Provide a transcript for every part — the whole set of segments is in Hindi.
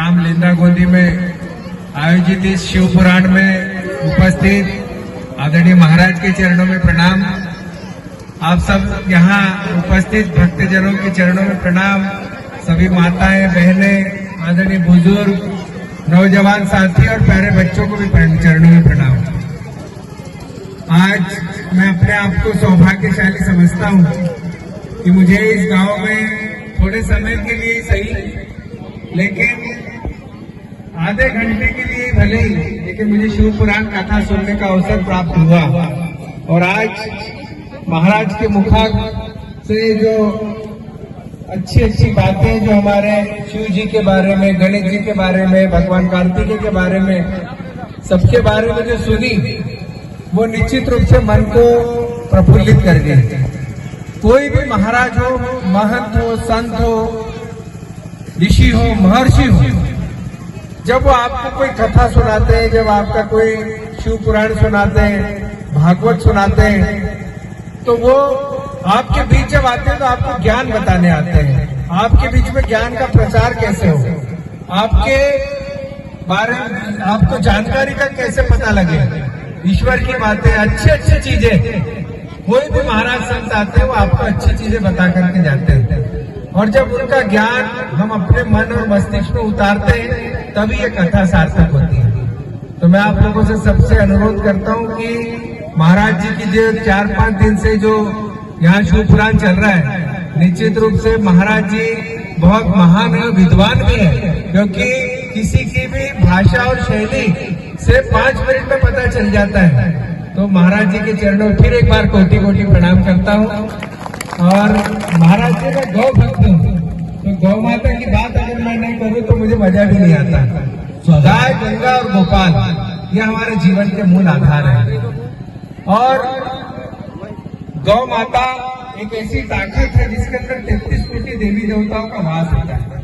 ग्राम लेंदा गोंदी में आयोजित इस शिव पुराण में उपस्थित आदरणीय महाराज के चरणों में प्रणाम। आप सब यहाँ उपस्थित भक्तजनों के चरणों में प्रणाम। सभी माताएं, बहनें, आदरणीय बुजुर्ग, नौजवान साथी और प्यारे बच्चों को भी चरणों में प्रणाम। आज मैं अपने आप को सौभाग्यशाली समझता हूँ कि मुझे इस गांव में थोड़े समय के लिए सही, लेकिन आधे घंटे के लिए भले ही, लेकिन मुझे शिव पुराण कथा सुनने का अवसर प्राप्त हुआ। और आज महाराज के मुखा से जो अच्छी अच्छी बातें जो हमारे शिव जी के बारे में, गणेश जी के बारे में, भगवान कार्तिकेय के बारे में, सबके बारे में जो सुनी, वो निश्चित रूप से मन को प्रफुल्लित कर गई। कोई भी महाराज हो, महंत हो, संत हो, ऋषि हो, महर्षि हो, जब वो आपको कोई कथा सुनाते हैं, जब आपका कोई शिव पुराण सुनाते हैं, भागवत सुनाते हैं, तो वो आपके बीच जब आते हैं तो आपको ज्ञान बताने आते हैं। आपके बीच में ज्ञान का प्रचार कैसे हो, आपके बारे में आपको जानकारी का कैसे पता लगे, ईश्वर की बातें, अच्छी अच्छी चीजें। कोई भी महाराज संत आते हैं वो आपको अच्छी चीजें बता करके जाते हैं, और जब उनका ज्ञान हम अपने मन और मस्तिष्क में उतारते हैं तभी ये कथा सार्थक होती है। तो मैं आप लोगों से सबसे अनुरोध करता हूँ कि महाराज जी की जो 4-5 दिन से जो यहाँ शिव पुराण चल रहा है, निश्चित रूप से महाराज जी बहुत महान है, विद्वान भी है, क्योंकि किसी की भी भाषा और शैली से 5 मिनट में पता चल जाता है। तो महाराज जी के चरणों में फिर एक बार कोटि कोटि प्रणाम करता हूँ। और महाराज जी का गौ भक्त हूँ, तो गौ माता की बात अगर मैं नहीं करूँ तो मुझे मजा भी नहीं आता। गाय, गंगा और गोपाल, ये हमारे जीवन के मूल आधार है। और गौ माता एक ऐसी ताकत है जिसके अंदर 33 कोटि देवी देवताओं का वास होता है।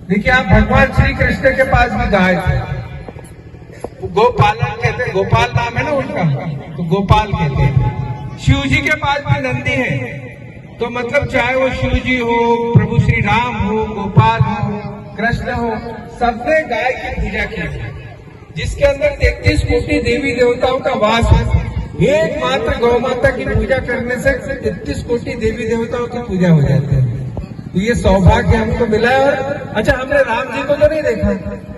देखिए, आप भगवान श्री कृष्ण के पास भी गाय थे, गोपालन कहते हैं, गोपाल नाम है ना उनका, तो गोपाल कहते हैं। शिव जी के पास भी नंदी है, तो मतलब चाहे वो शिव जी हो, प्रभु श्री राम हो, गोपाल हो, कृष्ण हो, सबने गाय की पूजा की, जिसके अंदर 33 कोटि देवी देवताओं का वास है। एकमात्र गौ माता की पूजा करने से 33 कोटि देवी देवताओं की पूजा हो जाती है। तो ये सौभाग्य हमको मिला है। और अच्छा, हमने राम जी को तो नहीं देखा,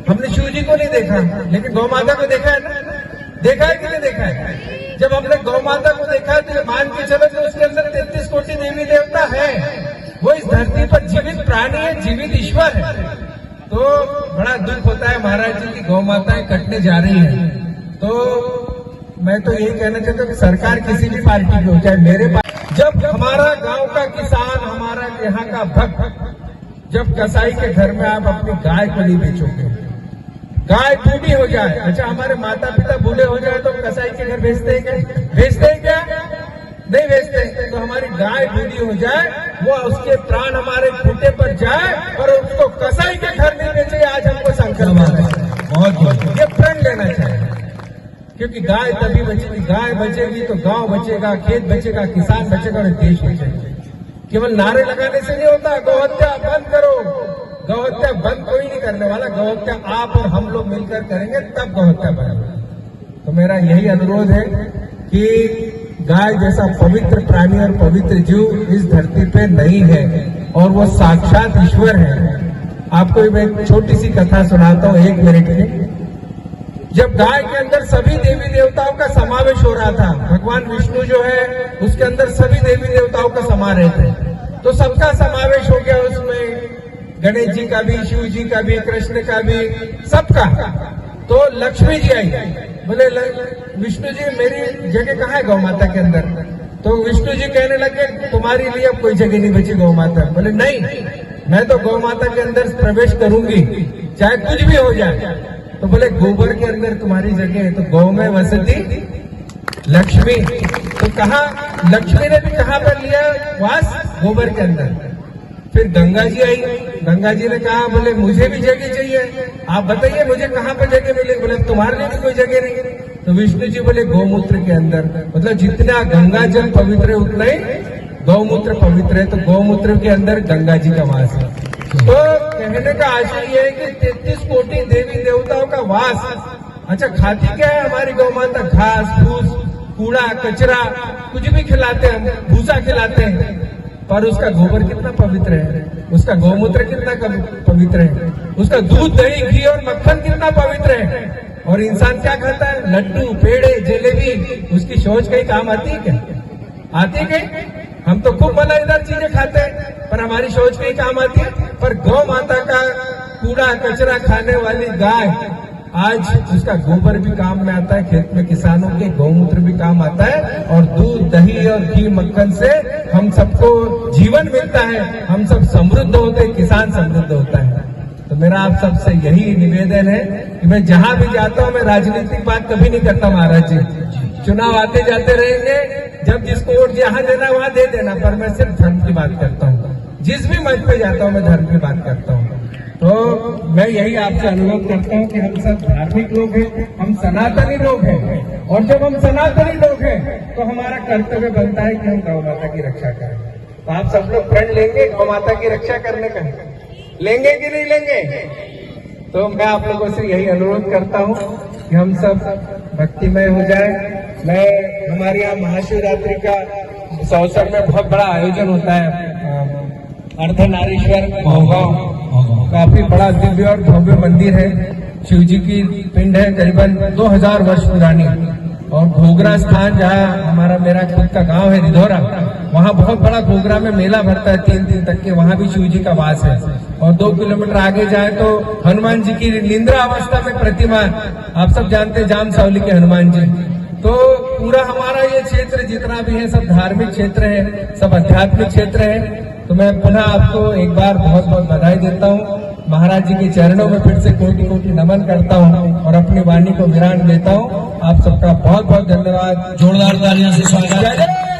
हमने शिव जी को नहीं देखा, लेकिन गौ माता को देखा है ना? देखा है कि नहीं देखा है? जब हमने गौ माता को देखा है तो ये मान के चलो कि उसके अंदर 33 कोटि देवी देवता है। वो इस धरती पर जीवित प्राणी है, जीवित ईश्वर है। तो बड़ा दुख होता है महाराज जी की गौ माताएं कटने जा रही है। तो मैं तो यही कहना चाहता हूँ कि सरकार किसी भी पार्टी की हो, चाहे मेरे पास, जब हमारा गांव का किसान, हमारा यहाँ का भक्त, जब कसाई के घर में आप अपनी गाय को नहीं बेचोगे, गाय बूढ़ी हो जाए, अच्छा हमारे माता पिता बूढ़े हो जाए तो कसाई के घर भेजते हैं क्या? भेजते हैं क्या? नहीं भेजते। तो हमारी गाय बूढ़ी हो जाए, वो उसके प्राण हमारे खूंटे पर जाए और उसको कसाई के घर नहीं बेचे, आज हमको संकल्प है। बहुत ये प्रण लेना चाहिए, क्योंकि गाय तभी बचेगी, गाय बचेगी तो गांव बचेगा, खेत बचेगा, किसान बचेगा और देश बचेगा। केवल नारे लगाने से नहीं होता। गौहत्या बंद करो, गौहत्या बंद कोई नहीं करने वाला, गौहत्या आप और हम लोग मिलकर करेंगे तब गौहत्या बनेगा। तो मेरा यही अनुरोध है कि गाय जैसा पवित्र प्राणी और पवित्र जीव इस धरती पे नहीं है, और वो साक्षात ईश्वर है। आपको मैं एक छोटी सी कथा सुनाता हूँ, 1 मिनट की। जब गाय के अंदर सभी देवी देवताओं का समावेश हो रहा था, भगवान विष्णु जो है उसके अंदर सभी देवी देवताओं का समा रहे थे, तो सबका समावेश हो गया उसमें, गणेश जी का भी, शिव जी का भी, कृष्ण का भी, सबका। तो लक्ष्मी जी आई, बोले विष्णु जी मेरी जगह कहाँ है गौ माता के अंदर? तो विष्णु जी कहने लगे तुम्हारे लिए अब कोई जगह नहीं बची गौ माता। बोले नहीं, मैं तो गौ माता के अंदर प्रवेश करूंगी चाहे कुछ भी हो जाए। तो बोले गोबर के अंदर तुम्हारी जगह है, तो गौ में वसती लक्ष्मी। तो कहा लक्ष्मी ने भी कहाँ पर लिया वास? गोबर के अंदर। फिर गंगा जी आई, गंगा जी ने कहा बोले मुझे भी जगह चाहिए, आप बताइए मुझे कहाँ पर जगह मिले? बोले तुम्हारे लिए भी कोई जगह नहीं। तो विष्णु जी बोले गौमूत्र के अंदर, मतलब जितना गंगा जल पवित्र है उतना ही गौमूत्र पवित्र है, तो गौमूत्र के अंदर गंगा जी का वास है। तो कहने का आशय ये है कि 33 कोटि देवी देवताओं का वास। अच्छा, खाती क्या है हमारी गौ माता? घास फूस, कूड़ा कचरा, कुछ भी खिलाते हैं हम, भूसा खिलाते हैं, पर उसका गोबर कितना पवित्र है, उसका गौमूत्र कितना पवित्र है, उसका दूध दही घी और मक्खन कितना पवित्र है। और इंसान क्या खाता है? लड्डू पेड़े जलेबी। उसकी सोच कहीं काम आती है क्या? आती है कहीं? हम तो खूब मलाईदार चीजें खाते हैं, पर हमारी सोच कहीं काम आती है? पर गौ माता का कूड़ा कचरा खाने वाली गाय, आज उसका गोबर भी काम में आता है, खेत में किसानों के गौमूत्र भी काम आता है, और दूध दही और घी मक्खन से हम सबको जीवन मिलता है, हम सब समृद्ध होते हैं, किसान समृद्ध होता है। तो मेरा आप सबसे यही निवेदन है कि मैं जहां भी जाता हूं, मैं राजनीतिक बात कभी नहीं करता महाराज जी। चुनाव आते जाते रहेंगे, जब जिसको वोट जहां देना वहां दे देना, पर मैं सिर्फ धर्म की बात करता हूँ। जिस भी मंच पे जाता हूँ मैं धर्म की बात करता हूँ। तो मैं यही आपसे अनुरोध करता हूँ कि हम सब धार्मिक लोग हैं, हम सनातनी लोग हैं, और जब हम सनातनी लोग हैं तो हमारा कर्तव्य बनता है कि हम गौ माता की रक्षा करें। तो आप सब लोग प्रण लेंगे गौ माता की रक्षा करने का? लेंगे कि नहीं लेंगे? तो मैं आप लोगों से यही अनुरोध करता हूँ कि हम सब भक्तिमय हो जाए। मैं हमारे यहाँ महाशिवरात्रि का इस अवसर में बहुत बड़ा आयोजन होता है, अर्धनारीश्वर भोगांव, काफी बड़ा दिव्य और भव्य मंदिर है। शिव जी की पिंड है, करीबन 2000 वर्ष पुरानी। और घोगरा स्थान जहाँ हमारा मेरा खुद का गांव है रिधोरा, वहाँ बहुत बड़ा घोगरा में मेला भरता है 3 दिन तक के, वहाँ भी शिव जी का वास है। और 2 किलोमीटर आगे जाए तो हनुमान जी की निंद्रा अवस्था में प्रतिमा, आप सब जानते हैं जाम सावली के हनुमान जी। तो पूरा हमारा ये क्षेत्र जितना भी है सब धार्मिक क्षेत्र है, सब आध्यात्मिक क्षेत्र है। तो मैं पुनः आपको एक बार बहुत बहुत बधाई देता हूँ, महाराज जी के चरणों में फिर से कोटि कोटि नमन करता हूँ और अपनी वाणी को विराम देता हूँ। आप सबका बहुत बहुत धन्यवाद। जोरदार तालियां से स्वागत।